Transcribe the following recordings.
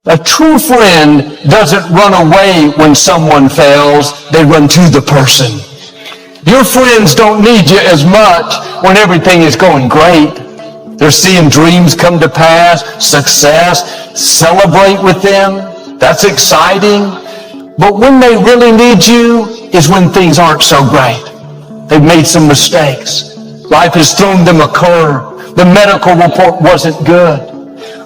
A true friend doesn't run away when someone fails. They run to the person. Your friends don't need you as much when everything is going great. They're seeing dreams come to pass, success, celebrate with them. That's exciting. But when they really need you is when things aren't so great. They've made some mistakes. Life has thrown them a curve. The medical report wasn't good.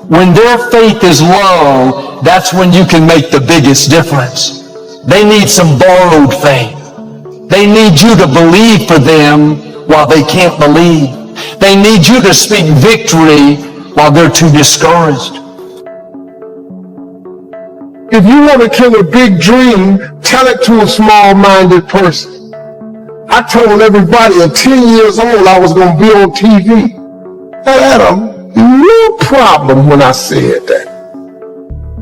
When their faith is low, that's when you can make the biggest difference. They need some borrowed faith. They need you to believe for them while they can't believe. They need you to speak victory while they're too discouraged. If you want to kill a big dream, tell it to a small-minded person. I told everybody at 10 years old I was going to be on TV. I had a real problem when I said that.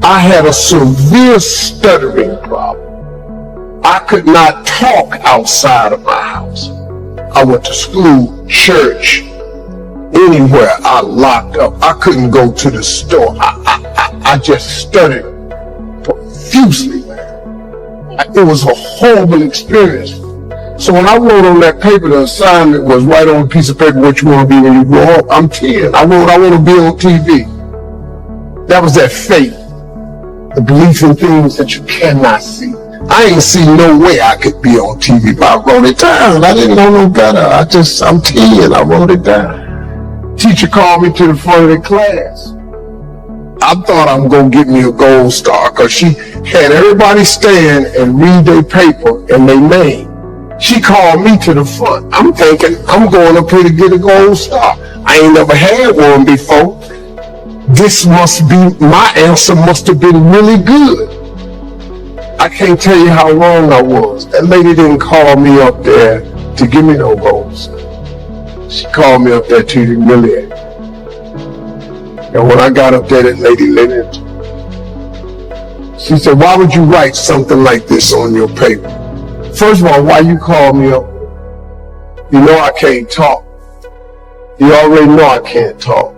I had a severe stuttering problem. I could not talk outside of my house. I went to school, church, anywhere. I locked up. I couldn't go to the store. I just stuttered profusely. It was a horrible experience. So when I wrote on that paper, the assignment was write on a piece of paper what you want to be when you grow up. I'm 10. I wrote I want to be on TV. That was that faith. The belief in things that you cannot see. I ain't see no way I could be on TV, but I wrote it down. I didn't know no better. I'm 10. I wrote it down. Teacher called me to the front of the class. I thought I'm going to get me a gold star because she had everybody stand and read their paper and their name. She called me to the front. I'm thinking I'm going up here to get a gold star. I ain't never had one before. This must be, my answer must have been really good. I can't tell you how wrong I was. That lady didn't call me up there to give me no gold star. She called me up there to humiliate me. And when I got up there, that lady let it. She said, why would you write something like this on your paper? First of all, why you call me up? You know I can't talk. You already know I can't talk.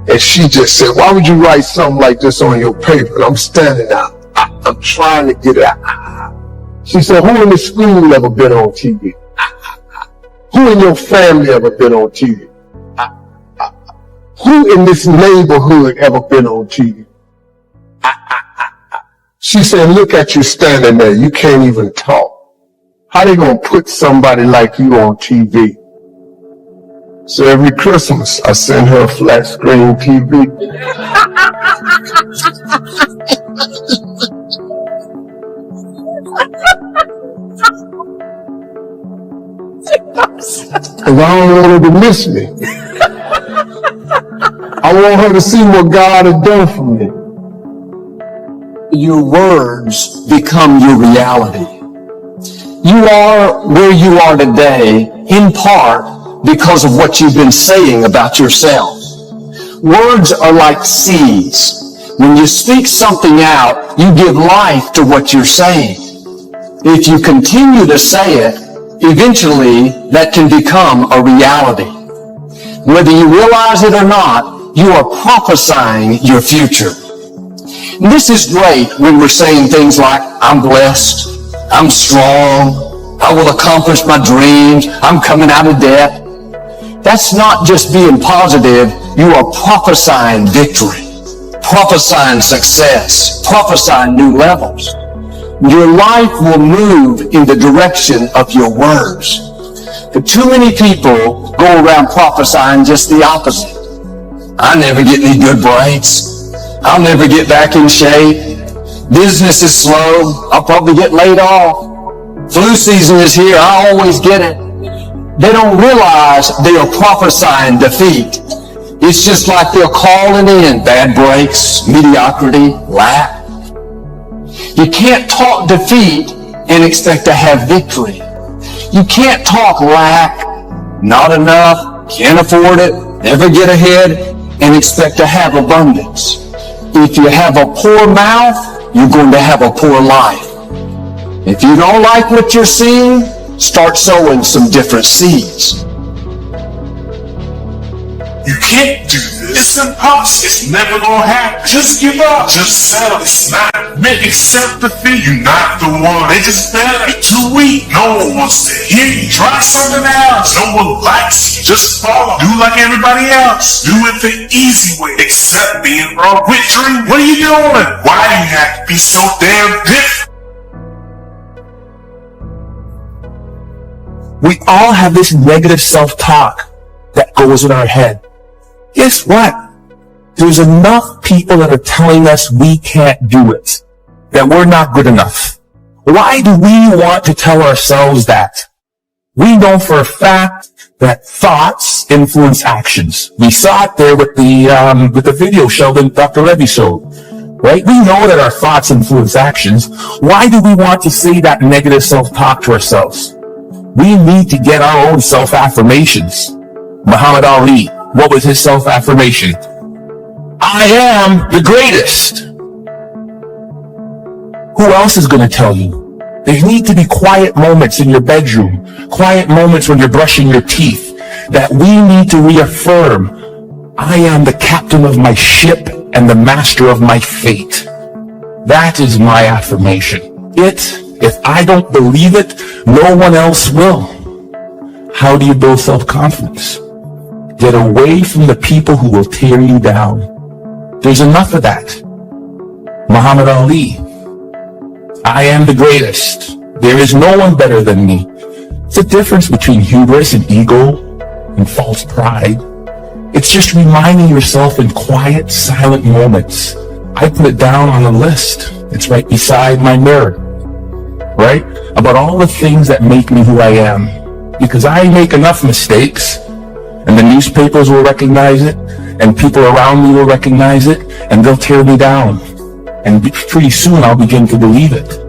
And she just said, why would you write something like this on your paper? And I'm standing out. I'm trying to get it out. She said, who in the school ever been on TV? Who in your family ever been on TV? Who in this neighborhood ever been on TV? She said, look at you standing there. You can't even talk. How they gonna put somebody like you on TV? So every Christmas, I send her a flat screen TV. Because I don't want her to miss me. I want her to see what God has done for me. Your words become your reality. You are where you are today in part because of what you've been saying about yourself. Words are like seeds. When you speak something out, you give life to what you're saying. If you continue to say it, eventually that can become a reality. Whether you realize it or not, you are prophesying your future. And this is great when we're saying things like, I'm blessed, I'm strong, I will accomplish my dreams, I'm coming out of debt. That's not just being positive, you are prophesying victory, prophesying success, prophesying new levels. Your life will move in the direction of your words. But too many people go around prophesying just the opposite. I never get any good breaks. I'll never get back in shape. Business is slow. I'll probably get laid off. Flu season is here. I always get it. They don't realize they are prophesying defeat. It's just like they're calling in bad breaks, mediocrity, lack. You can't talk defeat and expect to have victory. You can't talk lack, not enough, can't afford it, never get ahead, and expect to have abundance. If you have a poor mouth, you're going to have a poor life. If you don't like what you're seeing, start sowing some different seeds. You can't do this. It's impossible. It's never gonna happen. Just give up. Just settle. It's not meant. Accept defeat. You're not the one. They just better. You're too weak. No one wants to hear you. Try something else. No one likes you. Just follow. Do like everybody else. Do it the easy way. Accept being wrong. Quit dreaming. What are you doing? Why do you have to be so damn different? We all have this negative self-talk that goes in our head. Guess what? There's enough people that are telling us we can't do it, that we're not good enough. Why do we want to tell ourselves that? We know for a fact that thoughts influence actions. We saw it there with the video Sheldon, Dr. Levy showed, right? We know that our thoughts influence actions. Why do we want to say that negative self-talk to ourselves? We need to get our own self-affirmations. Muhammad Ali, what was his self-affirmation? I am the greatest. Who else is going to tell you? There need to be quiet moments in your bedroom, quiet moments when you're brushing your teeth, that we need to reaffirm, I am the captain of my ship and the master of my fate. That is my affirmation. If I don't believe it, no one else will. How do you build self-confidence? Get away from the people who will tear you down. There's enough of that. Muhammad Ali, I am the greatest. There is no one better than me. It's the difference between hubris and ego and false pride. It's just reminding yourself in quiet, silent moments. I put it down on a list. It's right beside my mirror, right? About all the things that make me who I am. Because I make enough mistakes, and the newspapers will recognize it, and people around me will recognize it, and they'll tear me down. And pretty soon I'll begin to believe it.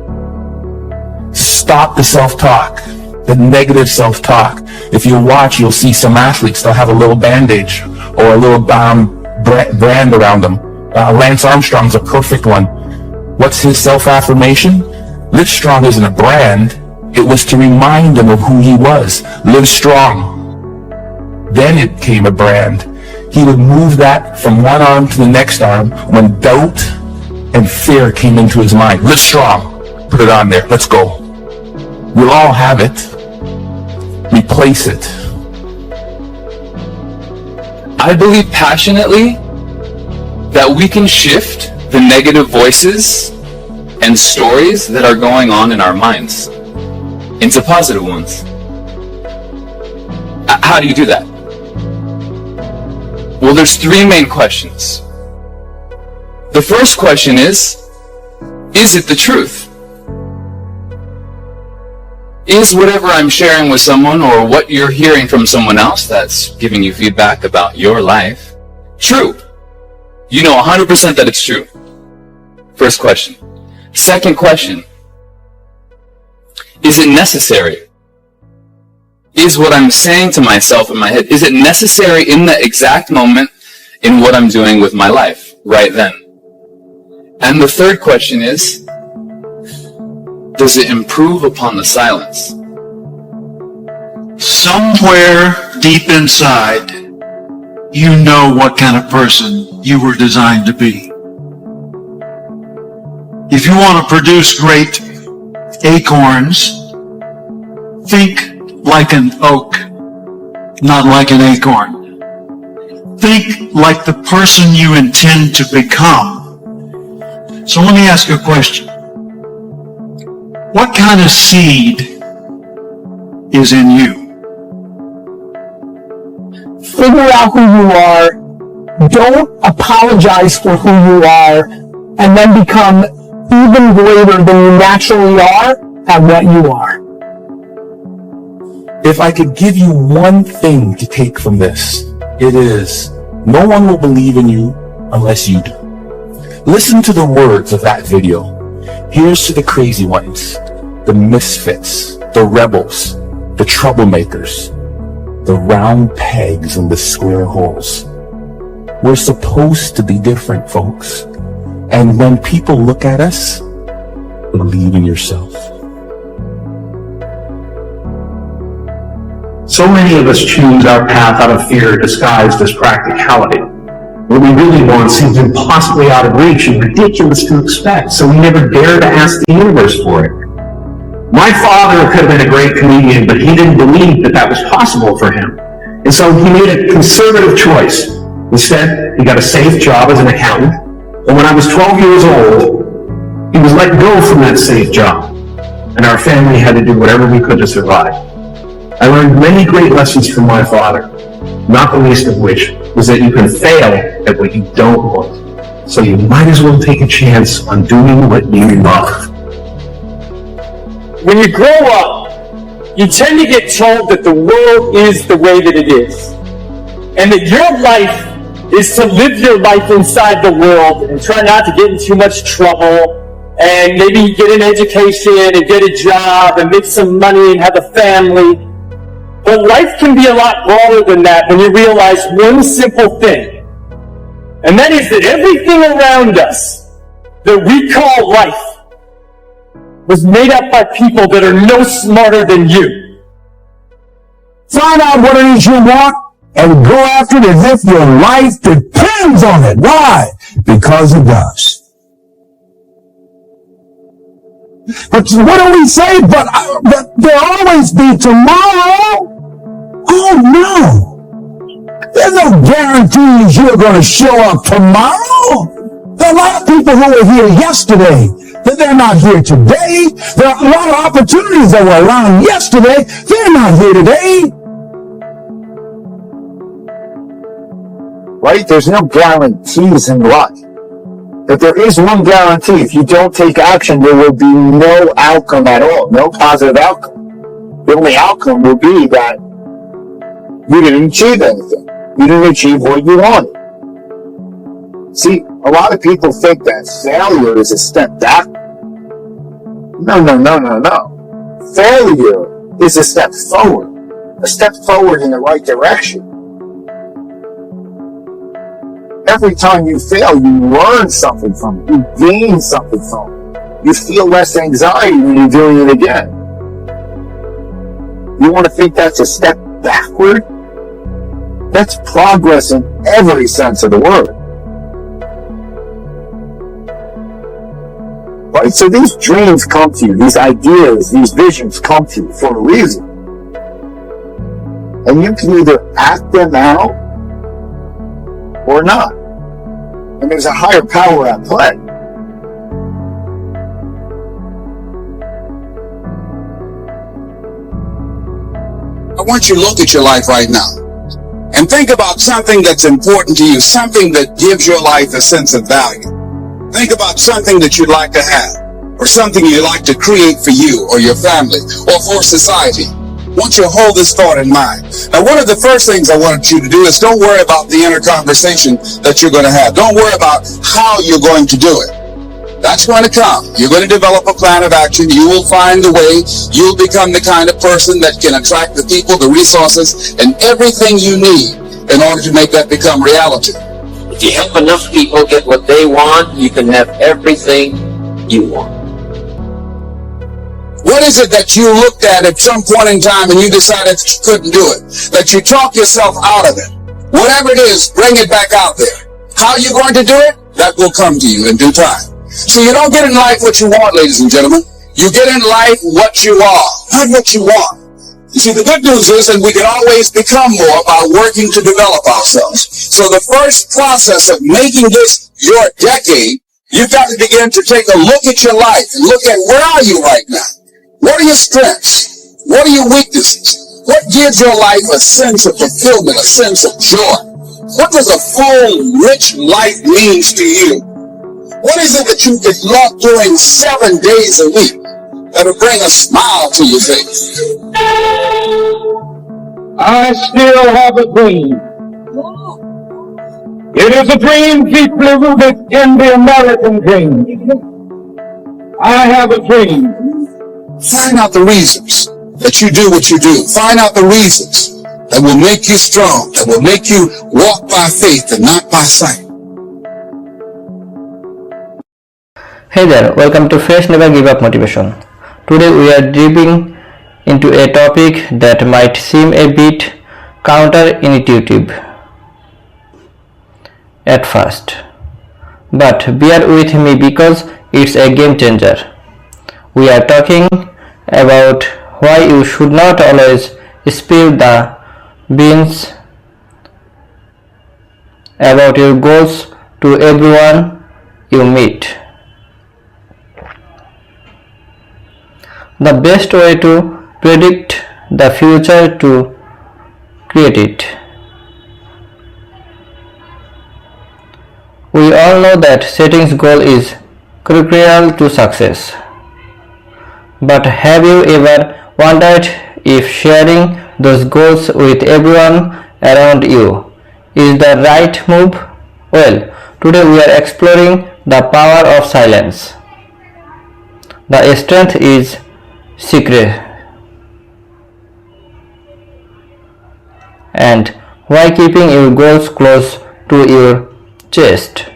Stop the self-talk, the negative self-talk. If you watch, you'll see some athletes, they'll have a little bandage or a little brand around them. Lance Armstrong's a perfect one. What's his self-affirmation? Live strong isn't a brand. It was to remind him of who he was. Live strong. Then it became a brand. He would move that from one arm to the next arm when doubt and fear came into his mind. Live strong. Put it on there. Let's go. We'll all have it. Replace it. I believe passionately that we can shift the negative voices and stories that are going on in our minds into positive ones. How do you do that? Well, there's three main questions. The first question is it the truth? Is whatever I'm sharing with someone or what you're hearing from someone else that's giving you feedback about your life true? You know 100% that it's true. First question. Second question. Is it necessary? Is what I'm saying to myself in my head, is it necessary in the exact moment in what I'm doing with my life right then? And the third question is, does it improve upon the silence? Somewhere deep inside, you know what kind of person you were designed to be. If you want to produce great acorns, think like an oak, not like an acorn. Think like the person you intend to become. So let me ask you a question. What kind of seed is in you? Figure out who you are, don't apologize for who you are, and then become even greater than you naturally are at what you are. If I could give you one thing to take from this, it is, no one will believe in you unless you do. Listen to the words of that video. Here's to the crazy ones, the misfits, the rebels, the troublemakers, the round pegs in the square holes. We're supposed to be different, folks. And when people look at us, believe in yourself. So many of us choose our path out of fear disguised as practicality. What we really want seems impossibly out of reach and ridiculous to expect, so we never dare to ask the universe for it. My father could have been a great comedian, but he didn't believe that was possible for him. And so he made a conservative choice. Instead, he got a safe job as an accountant, and when I was 12 years old, he was let go from that safe job, and our family had to do whatever we could to survive. I learned many great lessons from my father, not the least of which was that you can fail at what you don't want, so you might as well take a chance on doing what you love. When you grow up, you tend to get told that the world is the way that it is, and that your life is to live your life inside the world and try not to get in too much trouble, and maybe get an education and get a job and make some money and have a family. But life can be a lot broader than that when you realize one simple thing, and that is that everything around us that we call life was made up by people that are no smarter than you. Find out what it is you want and go after it as if your life depends on it. Why? Because it does. But what do we say? But there'll always be tomorrow. Oh no. There's no guarantees you're going to show up tomorrow. There are a lot of people who were here yesterday that they're not here today. There are a lot of opportunities that were around yesterday. They're not here today. Right? There's no guarantees in life. But there is one guarantee. If you don't take action, there will be no outcome at all. No positive outcome. The only outcome will be that you didn't achieve anything. You didn't achieve what you wanted. See, a lot of people think that failure is a step back. No. Failure is a step forward. A step forward in the right direction. Every time you fail, you learn something from it. You gain something from it. You feel less anxiety when you're doing it again. You want to think that's a step backward? That's progress in every sense of the word. Right? So these dreams come to you, these ideas, these visions come to you for a reason. And you can either act them out or not. And there's a higher power at play. I want you to look at your life right now and think about something that's important to you, something that gives your life a sense of value. Think about something that you'd like to have, or something you'd like to create for you or your family or for society. I want you to hold this thought in mind. Now, one of the first things I want you to do is don't worry about the inner conversation that you're going to have. Don't worry about how you're going to do it. That's going to come. You're going to develop a plan of action. You will find the way. You'll become the kind of person that can attract the people, the resources, and everything you need in order to make that become reality. If you help enough people get what they want, you can have everything you want. What is it that you looked at some point in time and you decided that you couldn't do it? That you talked yourself out of it? Whatever it is, bring it back out there. How are you going to do it? That will come to you in due time. So you don't get in life what you want, ladies and gentlemen. You get in life what you are, not what you want. You see, the good news is that we can always become more by working to develop ourselves. So the first process of making this your decade, you've got to begin to take a look at your life and look at where are you right now? What are your strengths? What are your weaknesses? What gives your life a sense of fulfillment, a sense of joy? What does a full, rich life mean to you? What is it that you could love doing 7 days a week that'll bring a smile to your face? I still have a dream. It is a dream deeply rooted in the American dream. I have a dream. Find out the reasons that you do what you do. Find out the reasons that will make you strong, that will make you walk by faith and not by sight. Hey there, welcome to Fresh Never Give Up Motivation. Today we are diving into a topic that might seem a bit counterintuitive at first. But bear with me because it's a game changer. We are talking about why you should not always spill the beans about your goals to everyone you meet. The best way to predict the future to create it. We all know that setting goal is crucial to success. But have you ever wondered if sharing those goals with everyone around you is the right move? Well, today we are exploring the power of silence. The strength is secret, and why keeping your goals close to your chest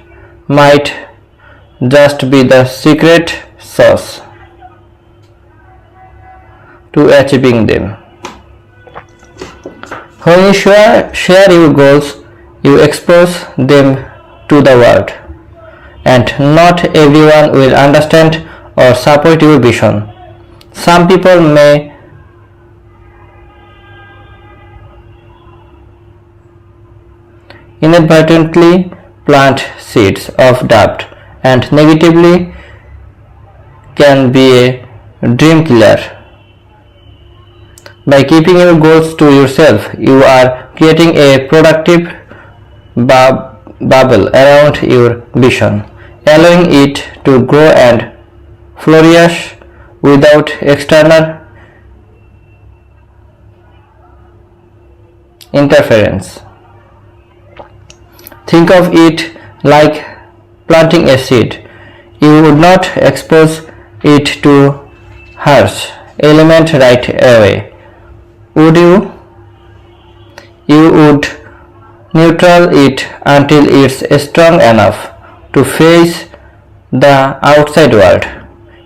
might just be the secret sauce to achieving them. When you share your goals, you expose them to the world, and not everyone will understand or support your vision. Some people may inadvertently plant seeds of doubt and negatively can be a dream killer. By keeping your goals to yourself, you are creating a productive bubble around your vision, allowing it to grow and flourish without external interference. Think of it like planting a seed. You would not expose it to harsh element right away, would you? You would neutral it until it's strong enough to face the outside world.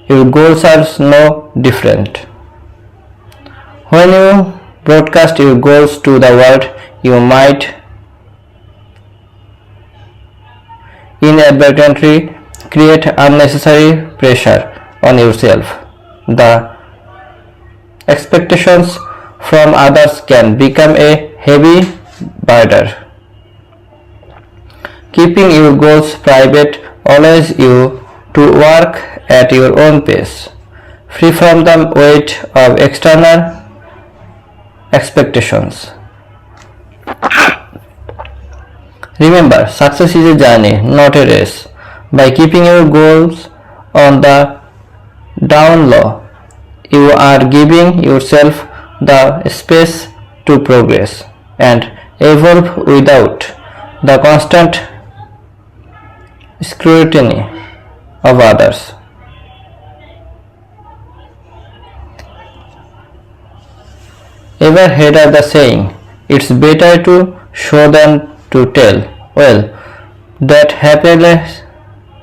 Your goals are no different. When you broadcast your goals to the world, you might inadvertently create unnecessary pressure on yourself. The expectations from others can become a heavy burden. Keeping your goals private allows you to work at your own pace, free from the weight of external expectations. Remember, success is a journey, not a race. By keeping your goals on the down low, you are giving yourself the space to progress and evolve without the constant scrutiny of others. Ever heard of the saying, it's better to show than to tell? Well, that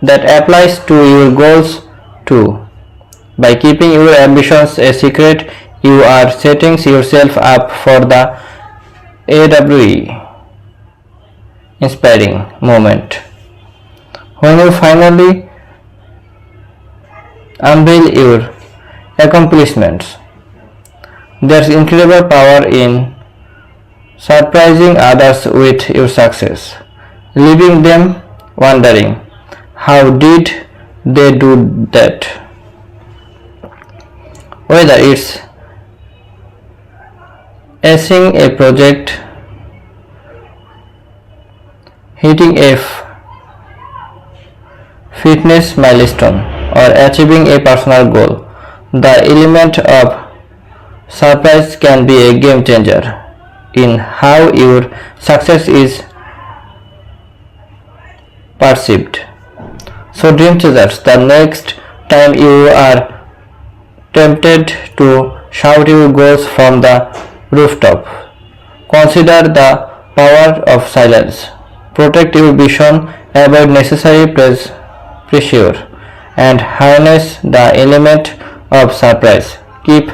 applies to your goals too. By keeping your ambitions a secret, you are setting yourself up for the AWE inspiring moment. When you finally unveil your accomplishments, there's incredible power in surprising others with your success, leaving them wondering, how did they do that? Whether it's acing a project, hitting a fitness milestone, or achieving a personal goal, the element of surprise can be a game changer in how your success is perceived. So dream chasers, the next time you are tempted to shout your goals from the rooftop, consider the power of silence. Protect your vision, avoid necessary pressure, and harness the element of surprise. Keep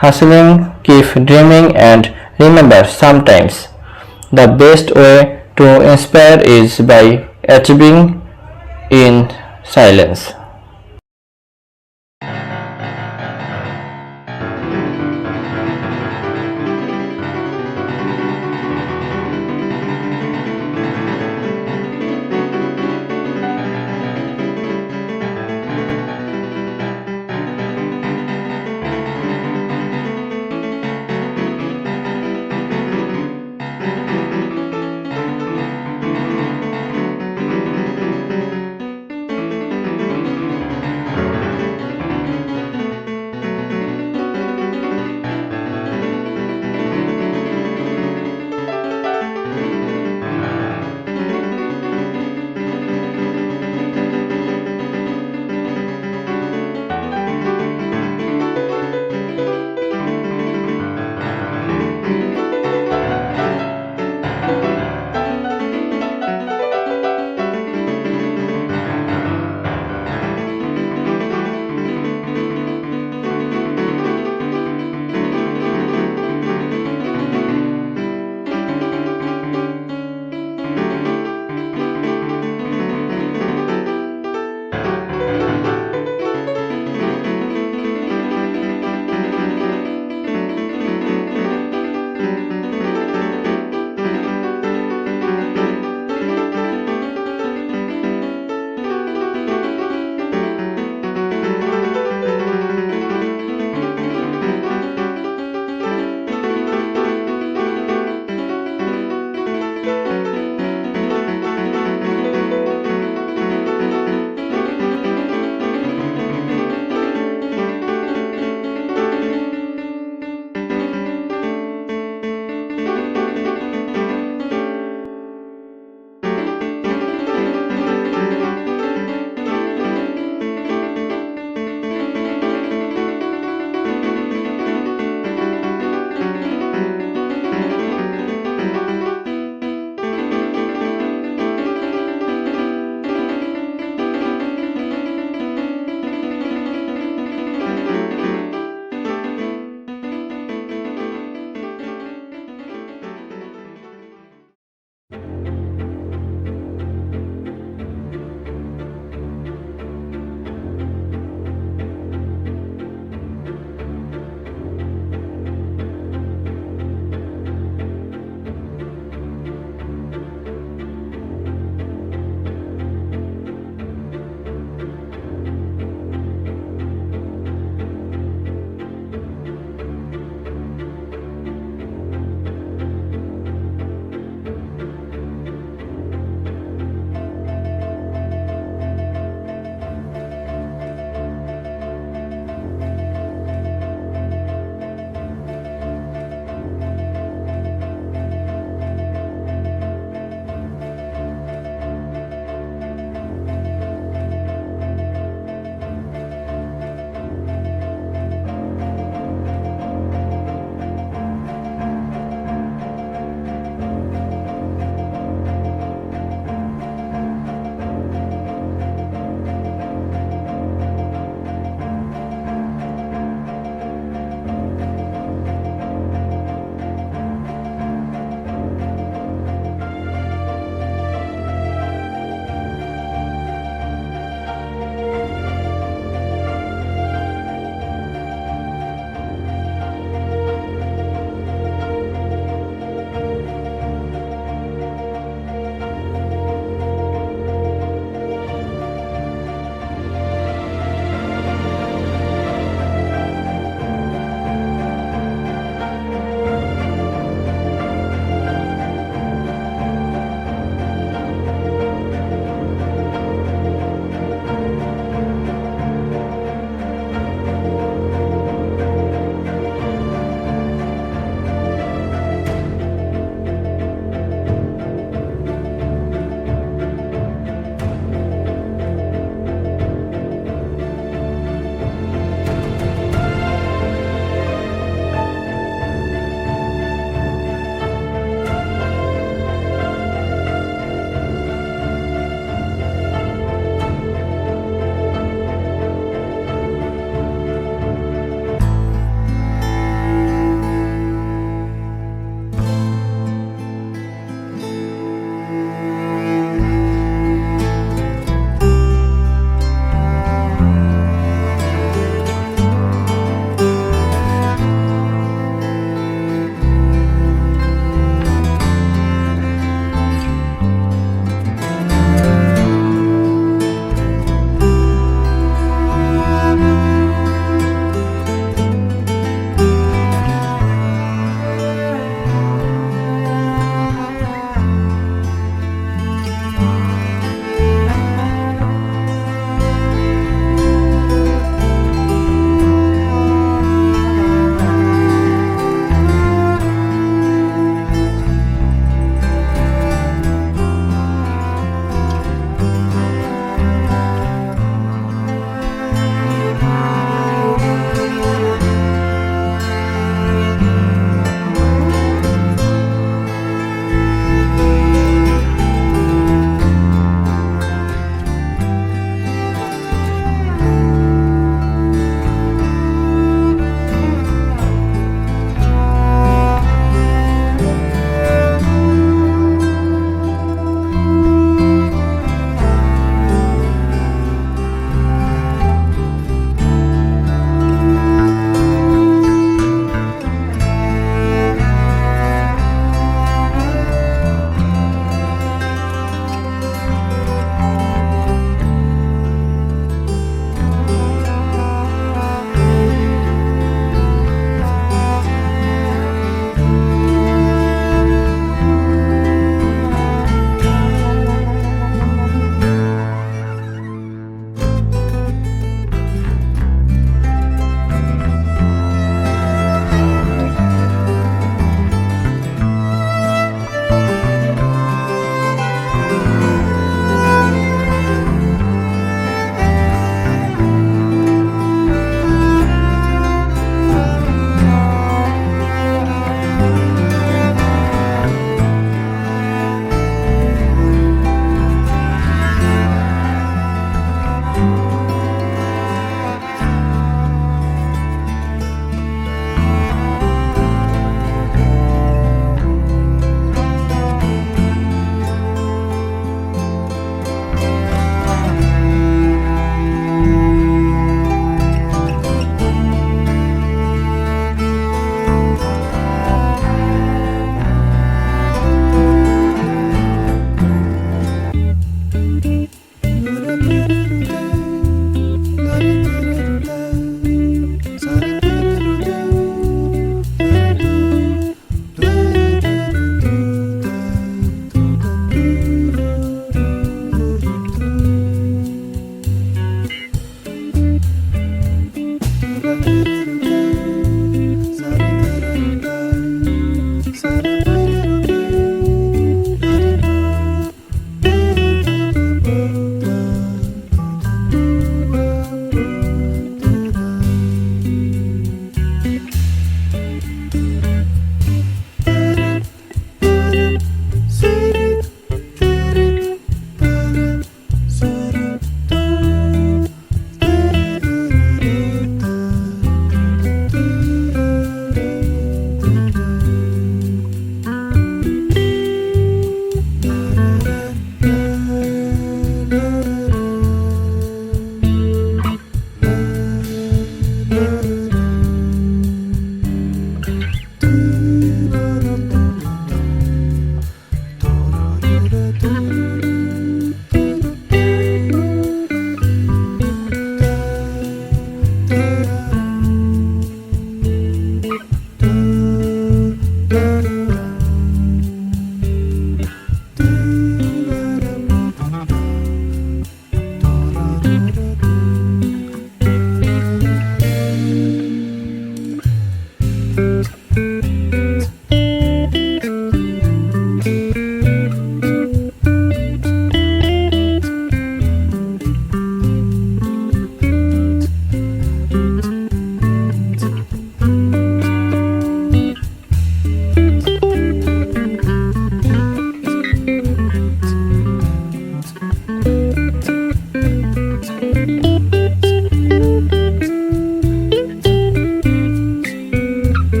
hustling, keep dreaming, and remember, sometimes the best way to inspire is by achieving in silence.